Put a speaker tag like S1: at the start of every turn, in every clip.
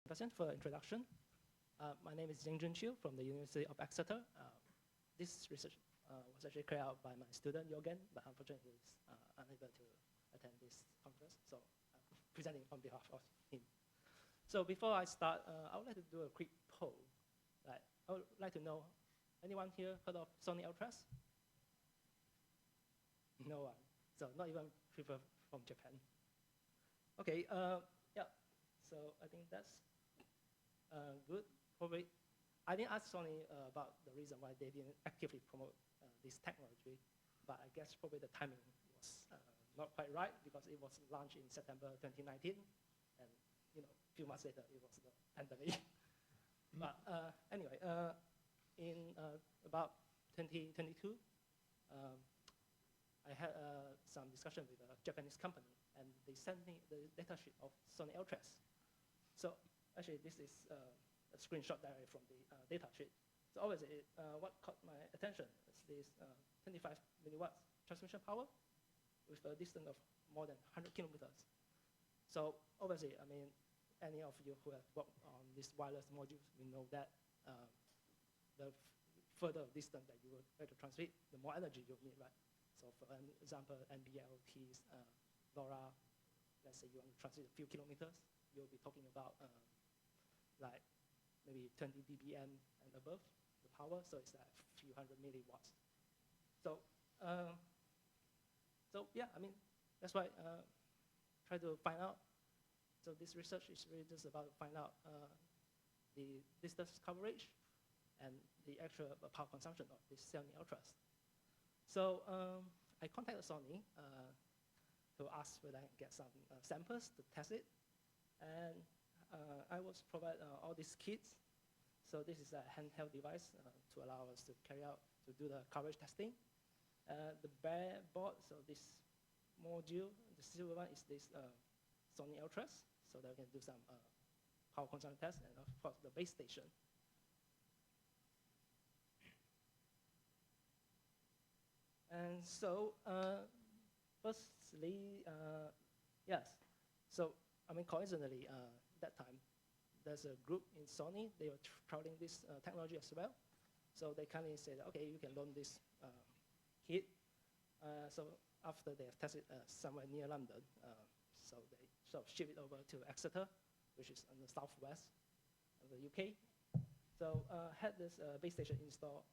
S1: Question for introduction. My name is Zheng from the University of Exeter. This research was actually carried out by my student Yogen, but unfortunately he's unable to attend this conference, so I'm presenting on behalf of him. So before I start, I would like to do a quick poll. I would like to know, anyone here heard of Sony ELTRES? No one. So not even people from Japan. Okay, yeah. So I think that's good. Probably, I didn't ask Sony about the reason why they didn't actively promote this technology, but I guess probably the timing was not quite right because it was launched in September 2019, and a few months later it was the pandemic. But anyway, in about 2022, I had some discussion with a Japanese company, and they sent me the datasheet of Sony ELTRES. So actually, this is a screenshot directly from the datasheet. So obviously, what caught my attention is this 25 milliwatts transmission power with a distance of more than 100 kilometers. So obviously, I mean, any of you who have worked on these wireless modules, we know that the further distance that you would to transmit, the more energy you need, right? So for example, NB-IoTs, LoRa, let's say you want to transmit a few kilometers, you'll be talking about like maybe 20 dBm and above the power, so it's like a few hundred milliwatts. So, yeah, I mean, that's why try to find out. So this research is really just about to find out the distance coverage and the actual power consumption of this Sony ELTRES. So I contacted Sony to ask whether I can get some samples to test it. And I was provided all these kits. So this is a handheld device to allow us to do the coverage testing. The bare board, so this module, the silver one is this Sony ELTRES, so that we can do some power consumption tests, and of course the base station. And so, firstly, yes. So, I mean, coincidentally, that time, there's a group in Sony, they were trialing this technology as well. So they kindly said, okay, you can loan this kit. So after they have tested somewhere near London, so they sort of ship it over to Exeter, which is in the southwest of the UK. So had this base station installed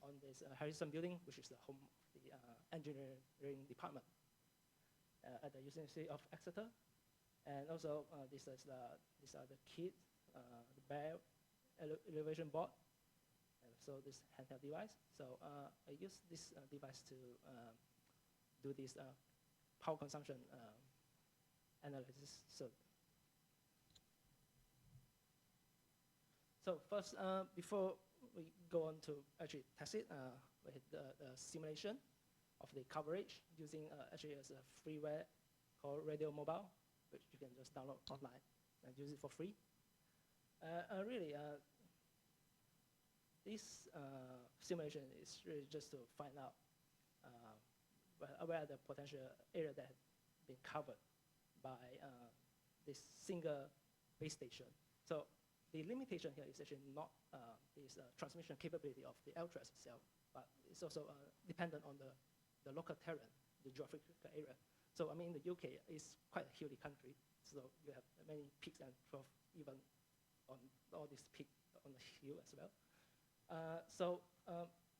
S1: on this Harrison building, which is the home of the engineering department at the University of Exeter. And also, these are the kit, the bare elevation board, and so this handheld device. So I use this device to do this power consumption analysis. So first, before we go on to actually test it, we had the simulation of the coverage using actually as a freeware called Radio Mobile, which you can just download online and use it for free. Really, this simulation is really just to find out where the potential area that had been covered by this single base station. So the limitation here is actually not this transmission capability of the ELTRES itself, but it's also dependent on the local terrain, the geographical area. So I mean, the UK is quite a hilly country, so you have many peaks and troughs, even on all these peaks on the hill as well. So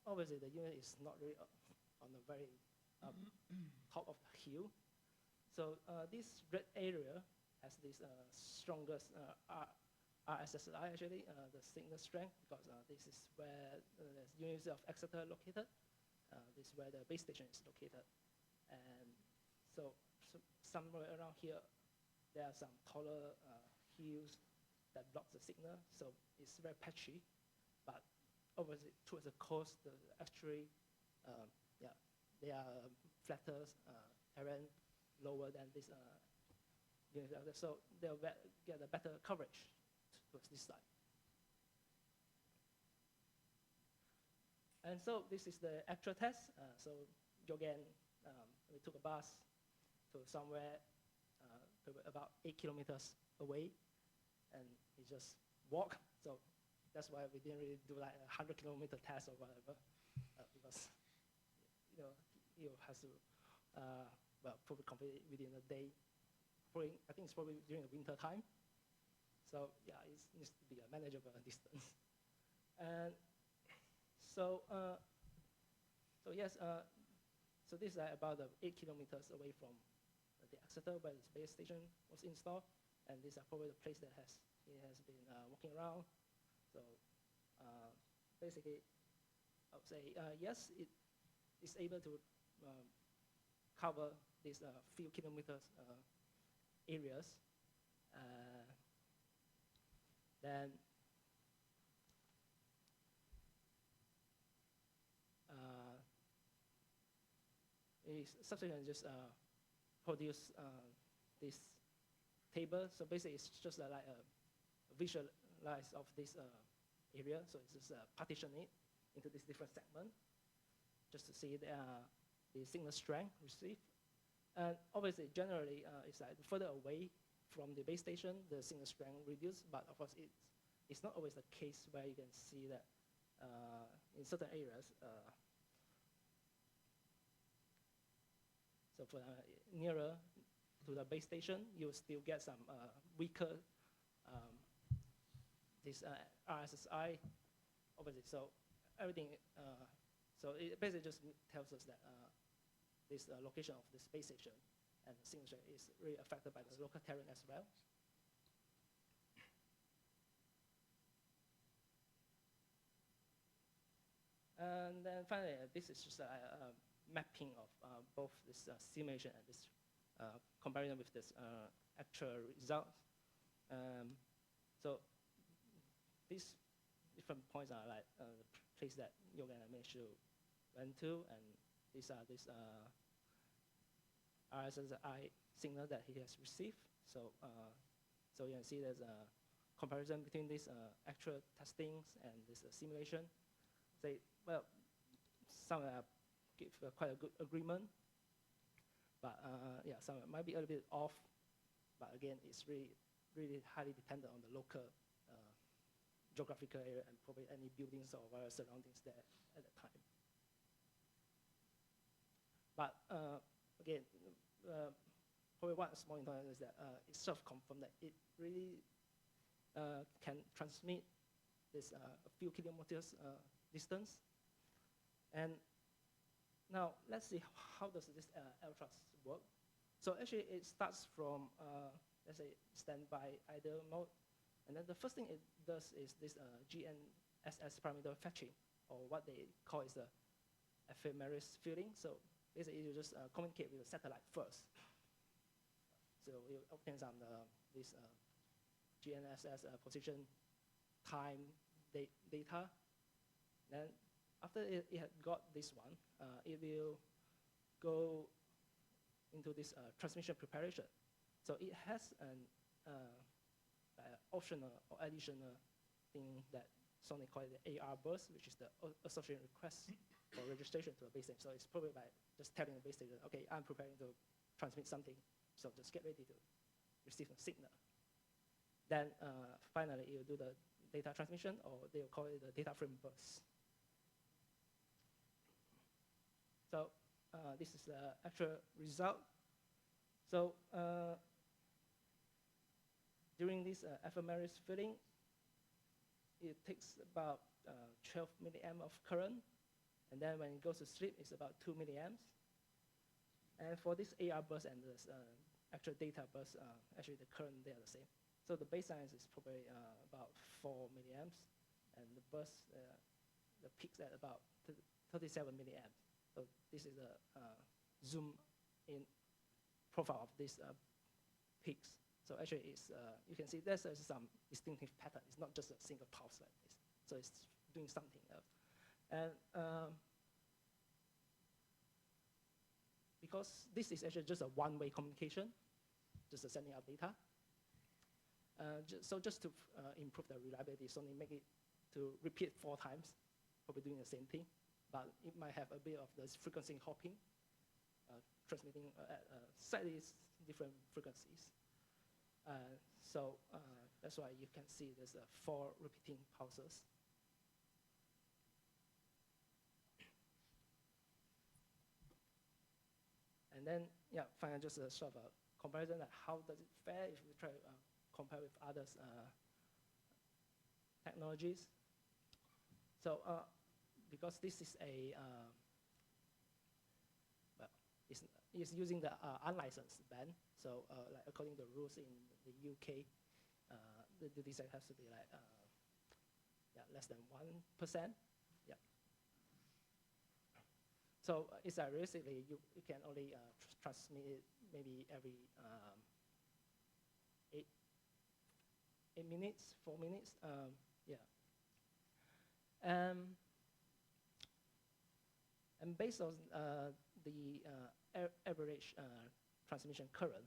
S1: obviously, the unit is not really on the very top of the hill. So this red area has this strongest RSSI, actually, the signal strength, because this is where the University of Exeter located. This is where the base station is located. And so somewhere around here, there are some taller hills that block the signal, so it's very patchy. But obviously, towards the coast, actually, yeah, they are flatter terrain, lower than this. So they'll get a better coverage towards this side. And so this is the actual test. So Yogen, we took a bus to somewhere about 8 kilometers away, and he just walk. So that's why we didn't really do like a 100-kilometer test or whatever, because you has to well, probably complete it within a day. Probably, I think it's probably during the winter time. So yeah, it needs to be a manageable distance. And so yes, so this is about 8 kilometers away from the Exeter where the space station was installed, and these are probably the place that he has been walking around. So basically, I would say yes, it is able to cover these few kilometers areas. Then it subsequently just produce this table. So basically, it's just like a visualize of this area. So it's just partition it into this different segment, just to see the signal strength received. And obviously, generally, it's like further away from the base station, the signal strength reduced. But of course, it's not always the case where you can see that in certain areas. So for nearer to the base station, you will still get some weaker this RSSI, obviously. So everything, so it basically just tells us that this location of the space station and the signature is really affected by the local terrain as well. And then finally, this is just a mapping of both this simulation and this comparison with this actual results. So these different points are like the place that Yogen managed to went to, and these are this RSSI signal that he has received. So so you can see there's a comparison between these actual testings and this simulation. Say, well, some give quite a good agreement, but yeah, some might be a little bit off. But again, it's really highly dependent on the local geographical area and probably any buildings or surroundings there at the time. But again, probably one small important is that it's sort of confirmed that it really can transmit this a few kilometers distance. And now let's see how does this ELTRES work. So actually it starts from, let's say, standby idle mode. And then the first thing it does is this GNSS parameter fetching, or what they call is the ephemeris filling. So basically you just communicate with the satellite first. So you obtain some this GNSS position, time, data. Then after it had got this one, it will go into this transmission preparation. So it has an optional or additional thing that Sony called the AR bus, which is the associated request for registration to a base station. So it's probably by just telling the base station, okay, I'm preparing to transmit something, so just get ready to receive a signal. Then finally, you do the data transmission, or they'll call it the data frame bus. So this is the actual result. So during this ephemeris filling, it takes about 12 milliamp of current, and then when it goes to sleep, it's about 2 milliamps. And for this AR bus and this actual data bus, actually the current, they are the same. So the baseline is probably about 4 milliamps, and the bus, the peaks at about 37 milliamps. So this is a zoom in profile of these peaks. So actually, it's, you can see there's some distinctive pattern. It's not just a single pulse like this. So it's doing something else. And because this is actually just a one-way communication, just sending out data. So just to improve the reliability, Sony make it to repeat 4 times, probably doing the same thing. But it might have a bit of this frequency hopping, transmitting at slightly different frequencies. So That's why you can see there's 4 repeating pulses. And then, yeah, finally, just sort of a comparison that how does it fare if we try to compare with other technologies. So because this is a, well, it's using the unlicensed band. So like according to the rules in the UK, the defect has to be like yeah, less than 1%. Yeah. So it's realistically you can only transmit it maybe every 8 minutes, 4 minutes. Yeah. And based on the average transmission current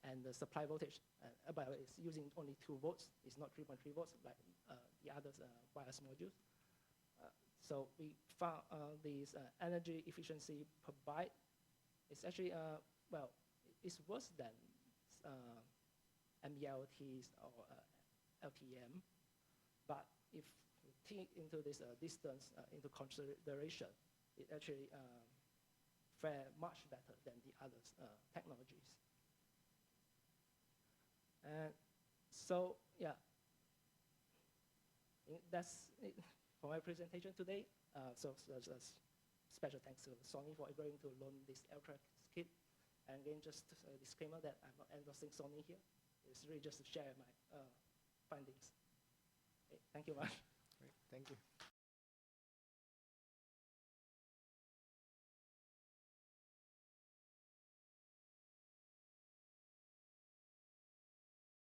S1: and the supply voltage, by the way, it's using only 2 volts. It's not 3.3 volts like the other wireless modules. So we found this energy efficiency per byte is actually, well, it's worse than MBLTs or LTM. But if we take into this distance into consideration, it actually fare much better than the other technologies. And so, yeah, that's it for my presentation today. So special thanks to Sony for agreeing to loan this Ultra kit. And again, just a disclaimer that I'm not endorsing Sony here. It's really just to share my findings. Okay, thank you much.
S2: Great, thank you.